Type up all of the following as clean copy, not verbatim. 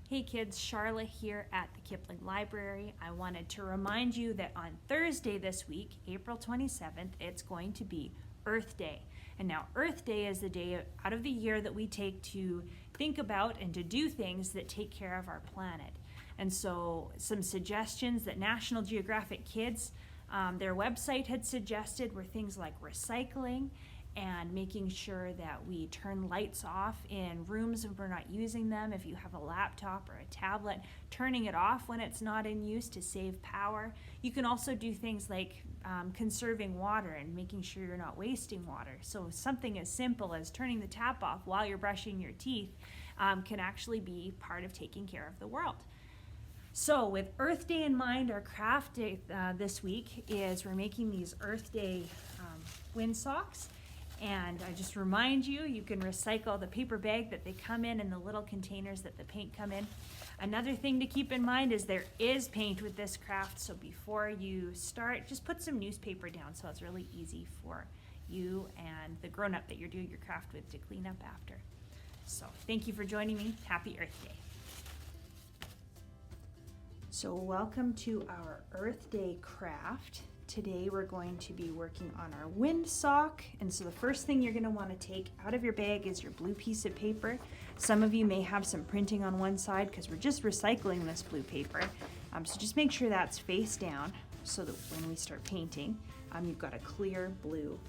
Hey kids, Charla here at the Kipling Library. I wanted to remind you that on Thursday this week, April 27th, it's going to be Earth Day. And now Earth Day is the day out of the year that we take to think about and to do things that take care of our planet. And so some suggestions that National Geographic Kids, their website had suggested were things like recycling and making sure that we turn lights off in rooms if we're not using them. If you have a laptop or a tablet, turning it off when it's not in use to save power. You can also do things like conserving water and making sure you're not wasting water. So something as simple as turning the tap off while you're brushing your teeth can actually be part of taking care of the world. So with Earth Day in mind, our craft day this week is we're making these Earth Day windsocks. And I just remind you, you can recycle the paper bag that they come in and the little containers that the paint come in. Another thing to keep in mind is there is paint with this craft, so before you start, just put some newspaper down so it's really easy for you and the grown-up that you're doing your craft with to clean up after. So thank you for joining me. Happy Earth Day. So welcome to our Earth Day craft. Today we're going to be working on our windsock, and so the first thing you're going to want to take out of your bag is your blue piece of paper. Some of you may have some printing on one side because we're just recycling this blue paper, so just make sure that's face down so that when we start painting, you've got a clear blue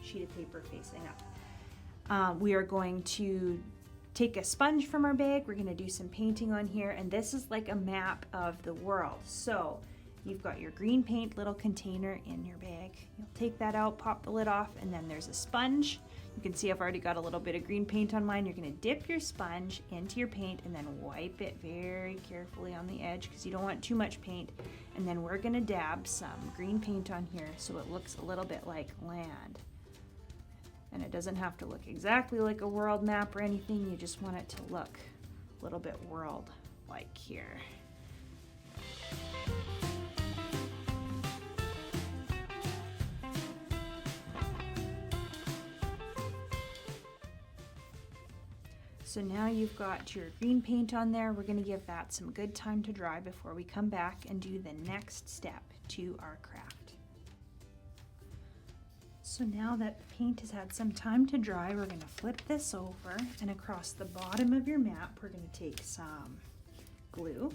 sheet of paper facing up. We are going to take a sponge from our bag. We're going to do some painting on here, and this is like a map of the world. So you've got your green paint little container in your bag. You'll take that out, pop the lid off, and then there's a sponge. You can see I've already got a little bit of green paint on mine. You're going to dip your sponge into your paint and then wipe it very carefully on the edge because you don't want too much paint. And then we're going to dab some green paint on here so it looks a little bit like land. And it doesn't have to look exactly like a world map or anything. You just want it to look a little bit world-like here. So now you've got your green paint on there. We're going to give that some good time to dry before we come back and do the next step to our craft. So now that the paint has had some time to dry, we're going to flip this over, and across the bottom of your map we're going to take some glue.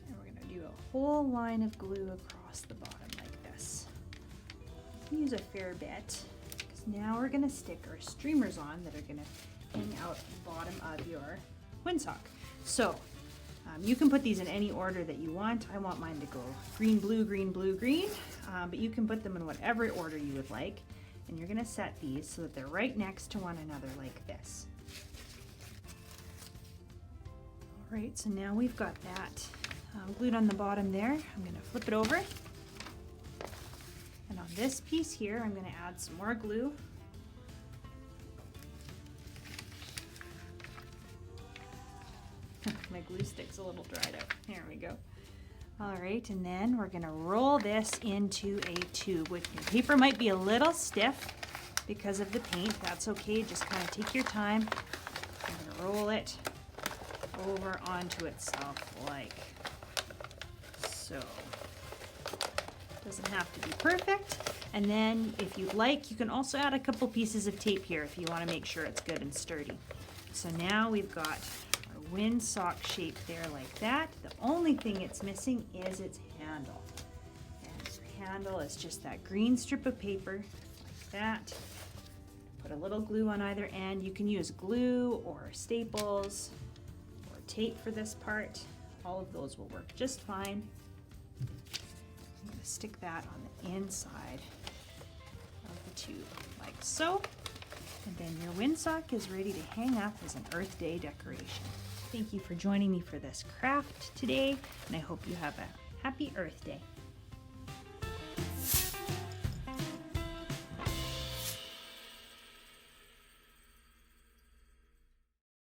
And we're going to do a whole line of glue across the bottom like this. Use a fair bit. Now we're going to stick our streamers on that are going to hang out the bottom of your windsock. So you can put these in any order that you want. I want mine to go green, blue, green, blue, green, but you can put them in whatever order you would like. And you're going to set these so that they're right next to one another like this. All right, so now we've got that glued on the bottom there. I'm going to flip it over. And on this piece here, I'm going to add some more glue. My glue stick's a little dried out. There we go. All right, and then we're going to roll this into a tube. Your paper might be a little stiff because of the paint. That's okay. Just kind of take your time. I'm going to roll it over onto itself like so. Doesn't have to be perfect. And then if you'd like, you can also add a couple pieces of tape here if you want to make sure it's good and sturdy. So now we've got our windsock shape there like that. The only thing it's missing is its handle. And the handle is just that green strip of paper like that. Put a little glue on either end. You can use glue or staples or tape for this part. All of those will work just fine. I'm going to stick that on the inside of the tube like so. And then your windsock is ready to hang up as an Earth Day decoration. Thank you for joining me for this craft today, and I hope you have a happy Earth Day.